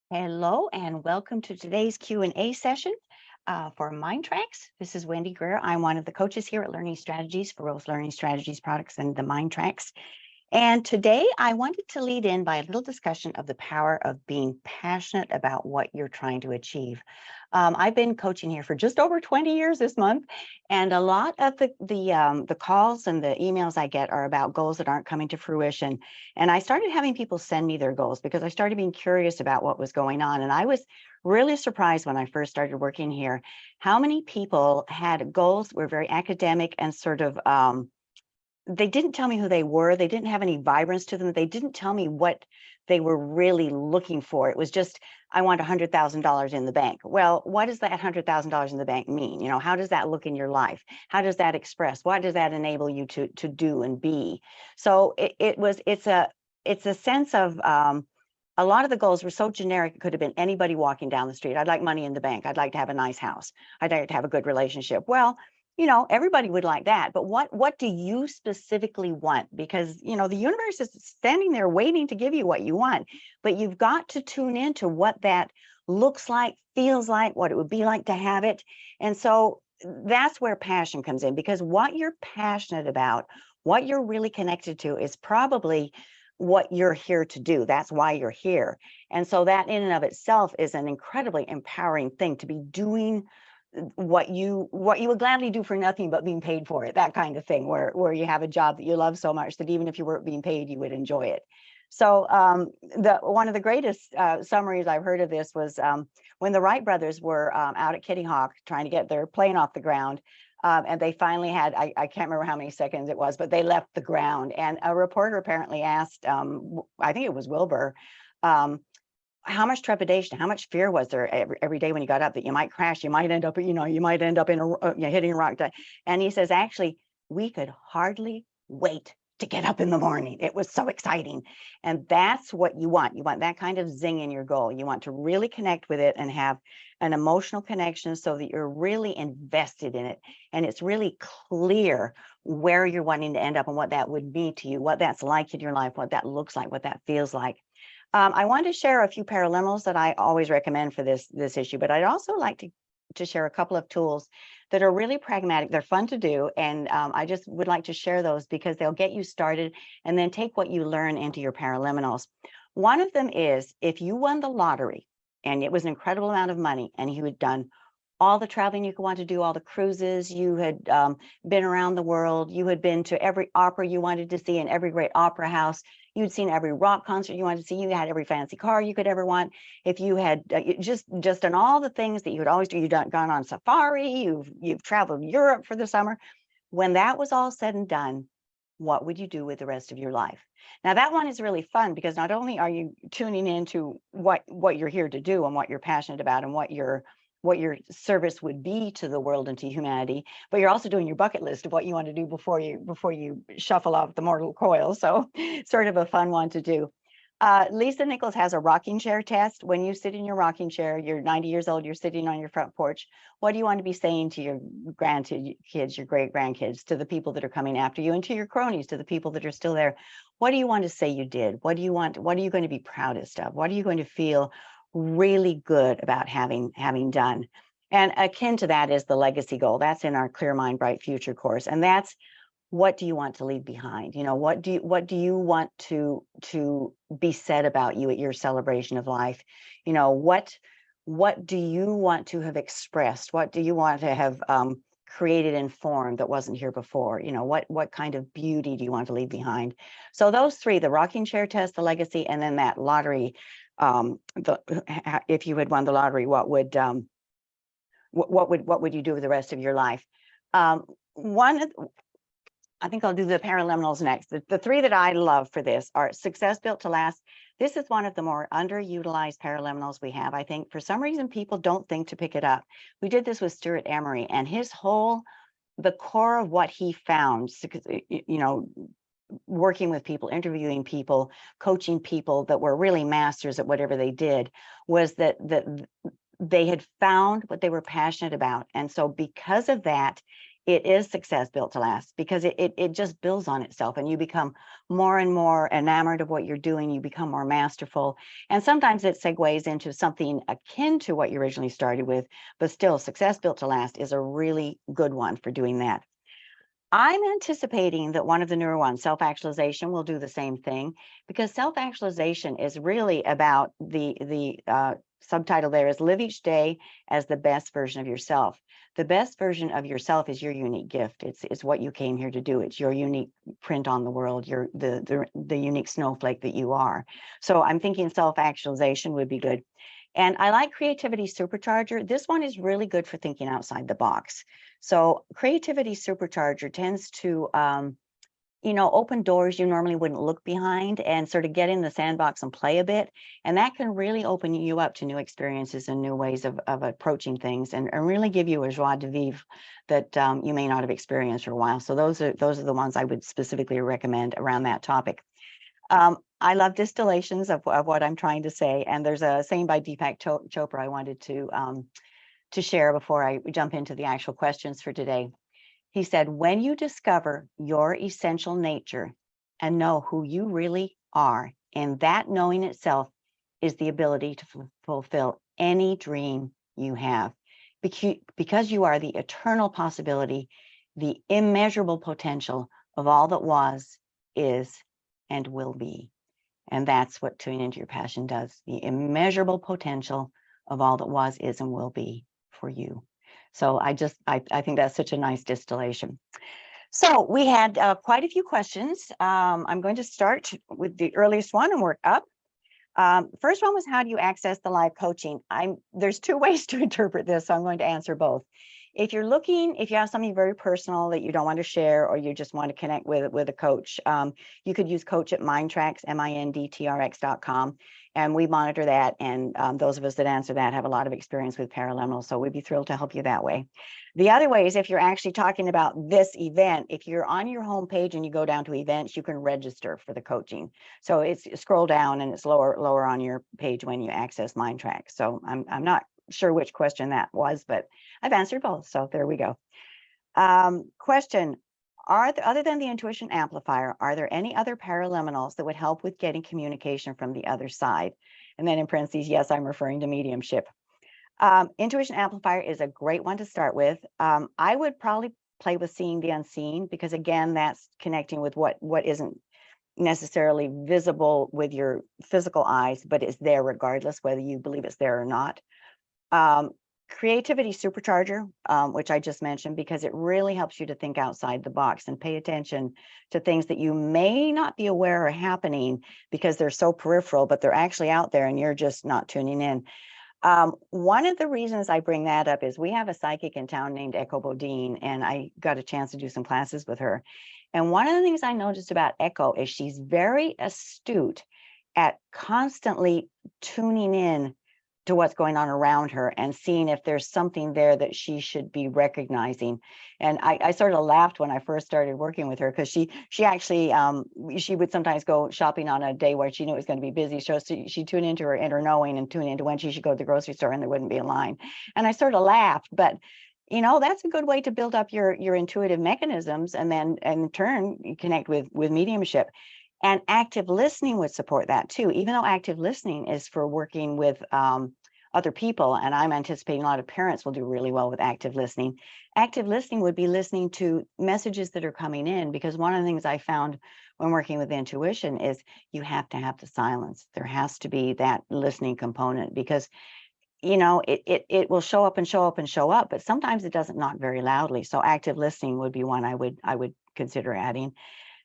Hello and welcome to today's Q&A session for MINDTRX. This is Wendy Greer. I'm one of the coaches here at Learning Strategies for both Learning Strategies products and the MINDTRX. And today I wanted to lead in by a little discussion of the power of being passionate about what you're trying to achieve. I've been coaching here for just over 20 years this month, and a lot of the calls and the emails I get are about goals that aren't coming to fruition. And I started having people send me their goals because I started being curious about what was going on. And I was really surprised when I first started working here, how many people had goals, were very academic and sort of they didn't tell me who they were. They didn't have any vibrance to them. They didn't tell me what they were really looking for. It was just, I want $100,000 in the bank. Well, what does that $100,000 in the bank mean? You know, how does that look in your life? How does that express? What does that enable you to do and be? So it's a sense of, a lot of the goals were so generic, it could have been anybody walking down the street. I'd like money in the bank. I'd like to have a nice house. I'd like to have a good relationship. Well, you know, everybody would like that, but what do you specifically want? Because, you know, the universe is standing there waiting to give you what you want, but you've got to tune into what that looks like, feels like, what it would be like to have it. And so that's where passion comes in, because what you're passionate about, what you're really connected to is probably what you're here to do. That's why you're here. And so that in and of itself is an incredibly empowering thing, to be doing what you would gladly do for nothing but being paid for it, that kind of thing, where you have a job that you love so much that even if you weren't being paid, you would enjoy it. So one of the greatest summaries I've heard of this was when the Wright brothers were out at Kitty Hawk trying to get their plane off the ground, and they finally had, I can't remember how many seconds it was, but they left the ground, and a reporter apparently asked, I think it was Wilbur, how much trepidation, how much fear was there every day when you got up that you might crash, you might end up, you might end up in hitting a rock. And he says, actually, we could hardly wait to get up in the morning. It was so exciting. And that's what you want. You want that kind of zing in your goal. You want to really connect with it and have an emotional connection so that you're really invested in it. And it's really clear where you're wanting to end up and what that would mean to you, what that's like in your life, what that looks like, what that feels like. I want to share a few paraliminals that I always recommend for this issue, but I'd also like to share a couple of tools that are really pragmatic. They're fun to do, and I just would like to share those because they'll get you started and then take what you learn into your paraliminals. One of them is, if you won the lottery and it was an incredible amount of money and you had done all the traveling you could want to do, all the cruises, you had been around the world, you had been to every opera you wanted to see in every great opera house, you'd seen every rock concert you wanted to see, you had every fancy car you could ever want, if you had just done all the things that you would always do, you'd gone on safari, you've traveled Europe for the summer. When that was all said and done, what would you do with the rest of your life? Now, that one is really fun because not only are you tuning into what you're here to do and what you're passionate about and what your service would be to the world and to humanity, but you're also doing your bucket list of what you want to do before you shuffle off the mortal coil. So sort of a fun one to do. Lisa Nichols has a rocking chair test. When you sit in your rocking chair, you're 90 years old, you're sitting on your front porch. What do you want to be saying to your grandkids, your great grandkids, to the people that are coming after you, and to your cronies, to the people that are still there? What do you want to say you did? What are you going to be proudest of? What are you going to feel really good about having done? And akin to that is the legacy goal. That's in our Clear Mind, Bright Future course. And that's, what do you want to leave behind? You know, what do you want to be said about you at your celebration of life? You know, what do you want to have expressed? What do you want to have created and formed that wasn't here before? You know, what kind of beauty do you want to leave behind? So those three, the rocking chair test, the legacy, and then that lottery, if you had won the lottery, what would you do with the rest of your life? I think I'll do the paraliminals next. The three that I love for this are Success Built to Last. This is one of the more underutilized paraliminals we have. I think for some reason people don't think to pick it up. We did this with Stuart Emery, and the core of what he found, you know, working with people, interviewing people, coaching people that were really masters at whatever they did, was that they had found what they were passionate about. And so because of that, it is success built to last, because it just builds on itself, and you become more and more enamored of what you're doing. You become more masterful, and sometimes it segues into something akin to what you originally started with, but still success built to last is a really good one for doing that. I'm anticipating that one of the newer ones, self-actualization, will do the same thing, because self-actualization is really about the subtitle there is live each day as the best version of yourself. The best version of yourself is your unique gift. It's what you came here to do. It's your unique print on the world. You're the unique snowflake that you are. So I'm thinking self-actualization would be good. And I like Creativity Supercharger. This one is really good for thinking outside the box. So Creativity Supercharger tends to, open doors you normally wouldn't look behind, and sort of get in the sandbox and play a bit. And that can really open you up to new experiences and new ways of approaching things, and really give you a joie de vivre that you may not have experienced for a while. So those are the ones I would specifically recommend around that topic. I love distillations of what I'm trying to say. And there's a saying by Deepak Chopra I wanted to share before I jump into the actual questions for today. He said, when you discover your essential nature and know who you really are, and that knowing itself is the ability to fulfill any dream you have, because you are the eternal possibility, the immeasurable potential of all that was, is, and will be. And that's what tuning into your passion does, the immeasurable potential of all that was, is, and will be for you. So I think that's such a nice distillation. So we had quite a few questions. I'm going to start with the earliest one and work up. First one was, how do you access the live coaching? There's two ways to interpret this, so I'm going to answer both. If you have something very personal that you don't want to share, or you just want to connect with a coach, you could use coach at MINDTRX, MINDTRX.com, and we monitor that. And those of us that answer that have a lot of experience with paraliminals, so we'd be thrilled to help you that way. The other way is, if you're actually talking about this event, if you're on your homepage and you go down to events, you can register for the coaching. So scroll down, and it's lower on your page when you access MINDTRX. So I'm not sure which question that was, but I've answered both. So there we go. Question, other than the intuition amplifier, are there any other paraliminals that would help with getting communication from the other side? And then in parentheses, yes, I'm referring to mediumship. Intuition amplifier is a great one to start with. I would probably play with seeing the unseen, because again, that's connecting with what isn't necessarily visible with your physical eyes, but it's there regardless whether you believe it's there or not. Creativity Supercharger, which I just mentioned, because it really helps you to think outside the box and pay attention to things that you may not be aware are happening because they're so peripheral, but they're actually out there and you're just not tuning in. One of the reasons I bring that up is we have a psychic in town named Echo Bodine, and I got a chance to do some classes with her. And one of the things I noticed about Echo is she's very astute at constantly tuning in to what's going on around her and seeing if there's something there that she should be recognizing. And I sort of laughed when I first started working with her, because she actually she would sometimes go shopping on a day where she knew it was going to be busy. So she tuned into her inner knowing and tune into when she should go to the grocery store and there wouldn't be a line. And I sort of laughed, but that's a good way to build up your intuitive mechanisms, and then in turn you connect with mediumship. And active listening would support that too, even though active listening is for working with other people. And I'm anticipating a lot of parents will do really well with active listening. Active listening would be listening to messages that are coming in, because one of the things I found when working with intuition is you have to have the silence. There has to be that listening component, because it will show up and show up and show up, but sometimes it doesn't knock very loudly. So active listening would be one I would consider adding.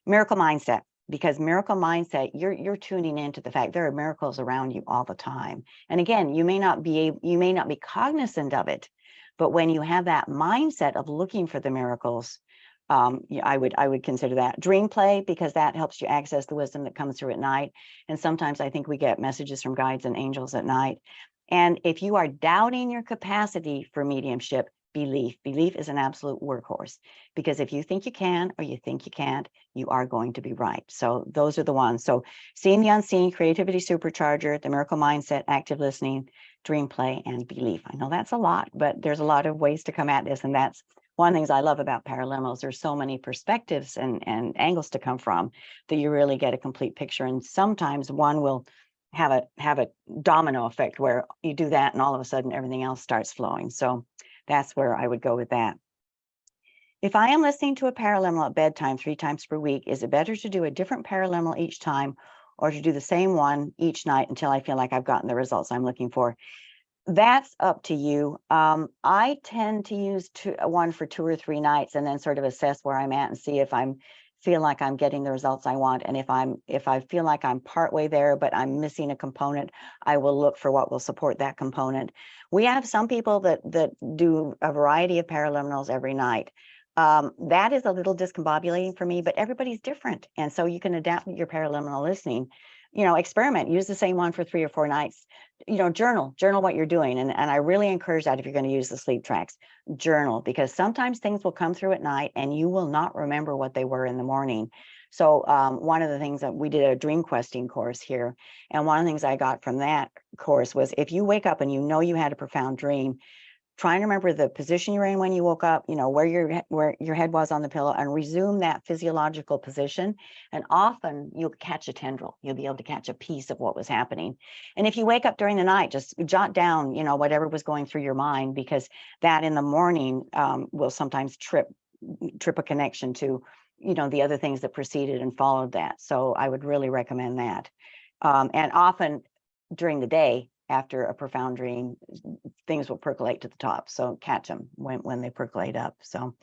Miracle mindset, because miracle mindset, you're tuning into the fact there are miracles around you all the time. And again, you may not be cognizant of it, but when you have that mindset of looking for the miracles, I would consider that. Dream play, because that helps you access the wisdom that comes through at night. And sometimes I think we get messages from guides and angels at night. And if you are doubting your capacity for mediumship, belief is an absolute workhorse, because if you think you can or you think you can't, you are going to be right. So those are the ones. So seeing the unseen, creativity supercharger, the miracle mindset, active listening, dream play, and belief. I know that's a lot, but there's a lot of ways to come at this, and that's one of the things I love about paraliminals, there's so many perspectives and angles to come from that you really get a complete picture. And sometimes one will have a domino effect where you do that and all of a sudden everything else starts flowing. So that's where I would go with that. If I am listening to a paraliminal at bedtime 3 times per week, is it better to do a different paraliminal each time or to do the same one each night until I feel like I've gotten the results I'm looking for? That's up to you. I tend to use one for 2 or 3 nights and then sort of assess where I'm at and see if I'm feel like I'm getting the results I want. And if I feel like I'm partway there, but I'm missing a component, I will look for what will support that component. We have some people that do a variety of paraliminals every night. That is a little discombobulating for me, but everybody's different. And so you can adapt your paraliminal listening, experiment, use the same one for 3 or 4 nights, journal what you're doing. And I really encourage that if you're going to use the sleep tracks, journal, because sometimes things will come through at night and you will not remember what they were in the morning. So one of the things that we did a dream questing course here. And one of the things I got from that course was if you wake up and you had a profound dream, try and remember the position you're in when you woke up, where your head was on the pillow, and resume that physiological position. And often you'll catch a tendril. You'll be able to catch a piece of what was happening. And if you wake up during the night, just jot down, whatever was going through your mind, because that in the morning will sometimes trip a connection to, the other things that preceded and followed that. So I would really recommend that. And often during the day, after a profound dream, things will percolate to the top. So catch them when they percolate up. So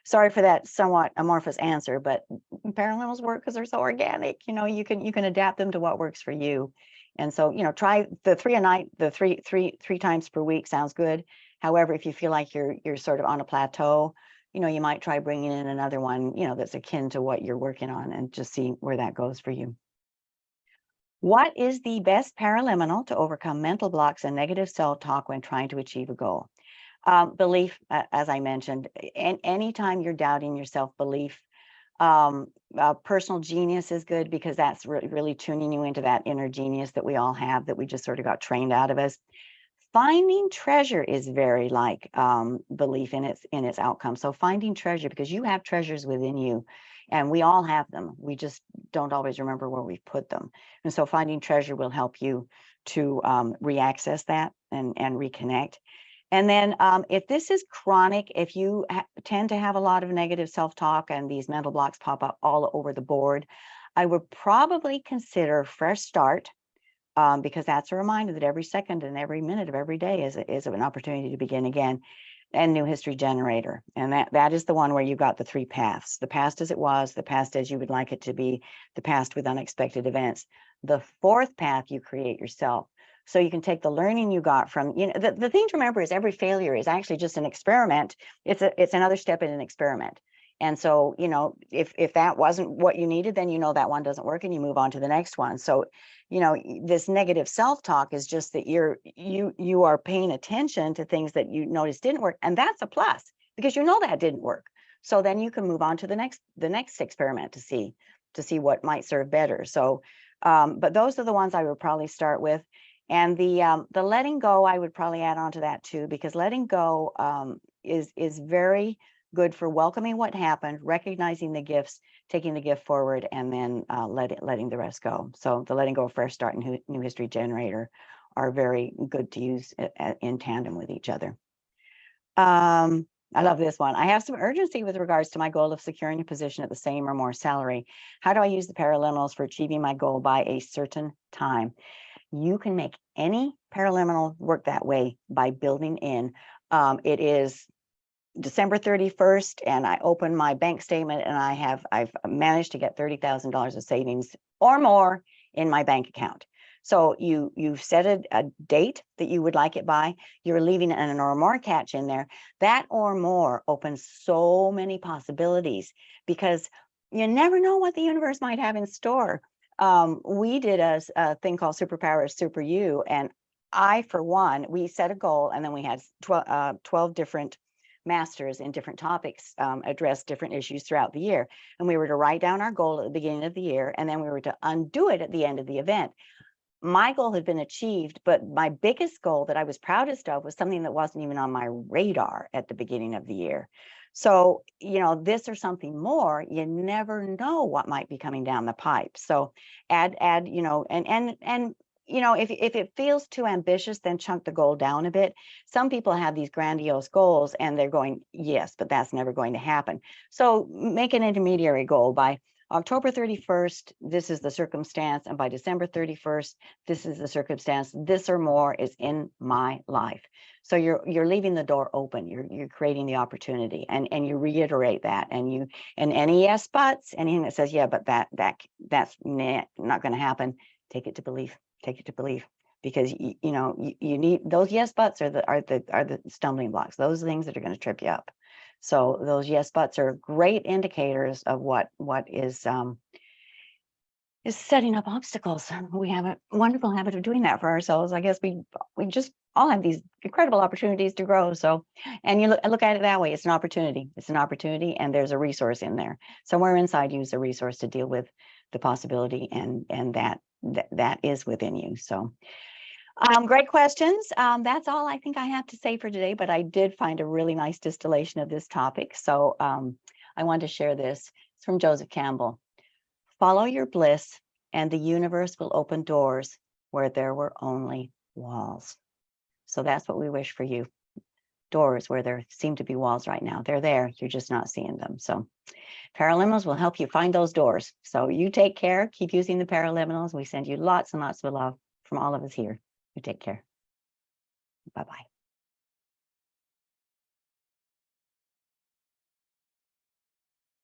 sorry for that somewhat amorphous answer, but paraliminals work because they're so organic. You can adapt them to what works for you. And so, try the 3 a night, the three times per week sounds good. However, if you feel like you're sort of on a plateau, you might try bringing in another one, that's akin to what you're working on, and just see where that goes for you. What is the best paraliminal to overcome mental blocks and negative self-talk when trying to achieve a goal? Belief, as I mentioned, anytime you're doubting your self-belief, personal genius is good, because that's really tuning you into that inner genius that we all have, that we just sort of got trained out of us. Finding treasure is very like belief in its outcome. So finding treasure, because you have treasures within you, and we all have them. We just don't always remember where we've put them. And so finding treasure will help you to reaccess that and reconnect. And then if this is chronic, if you tend to have a lot of negative self-talk and these mental blocks pop up all over the board, I would probably consider fresh start, because that's a reminder that every second and every minute of every day is an opportunity to begin again. And new history generator. And that is the one where you've got the 3 paths: the past as it was, the past as you would like it to be, the past with unexpected events. The 4th path you create yourself. So you can take the learning you got from, the thing to remember is every failure is actually just an experiment. It's another step in an experiment. And so, if that wasn't what you needed, then that one doesn't work and you move on to the next one. So, this negative self-talk is just that you are paying attention to things that you noticed didn't work, and that's a plus, because that didn't work. So then you can move on to the next experiment to see what might serve better. So, but those are the ones I would probably start with. And the letting go, I would probably add on to that too, because letting go is very good for welcoming what happened, recognizing the gifts, taking the gift forward, and then letting the rest go. So the letting go, fresh start, and new history generator are very good to use in tandem with each other. I love this one. I have some urgency with regards to my goal of securing a position at the same or more salary. How do I use the paraliminals for achieving my goal by a certain time? You can make any paraliminal work that way by building in. It is December 31st, and I open my bank statement, and I've managed to get $30,000 of savings or more in my bank account. So you've set a date that you would like it by. You're leaving an or more catch in there. That or more opens so many possibilities, because you never know what the universe might have in store. We did a thing called Superpower Super You, and I, for one, we set a goal, and then we had 12 different masters in different topics address different issues throughout the year. And we were to write down our goal at the beginning of the year, and then we were to undo it at the end of the event. My goal had been achieved, but my biggest goal that I was proudest of was something that wasn't even on my radar at the beginning of the year. So, this or something more, you never know what might be coming down the pipe. So add, and if it feels too ambitious, then chunk the goal down a bit. Some people have these grandiose goals and they're going, yes, but that's never going to happen. So make an intermediary goal. By October 31st, this is the circumstance. And by December 31st, this is the circumstance. This or more is in my life. So you're leaving the door open. You're creating the opportunity, and you reiterate that, and any yes buts, anything that says, yeah, but that's not going to happen. Take it to belief. Take it to belief, because you need those yes buts are the stumbling blocks. Those things that are going to trip you up. So those yes buts are great indicators of what is setting up obstacles. We have a wonderful habit of doing that for ourselves. I guess we just all have these incredible opportunities to grow. So, and you look at it that way. It's an opportunity. It's an opportunity, and there's a resource in there. Somewhere inside you is a resource to deal with the possibility, and that is within you. So, great questions. That's all I think I have to say for today, but I did find a really nice distillation of this topic. So I wanted to share this. It's from Joseph Campbell. Follow your bliss, and the universe will open doors where there were only walls. So that's what we wish for you. Doors where there seem to be walls right now. They're there. You're just not seeing them. So Paraliminals will help you find those doors. So you take care. Keep using the Paraliminals. We send you lots and lots of love from all of us here. You take care. Bye-bye.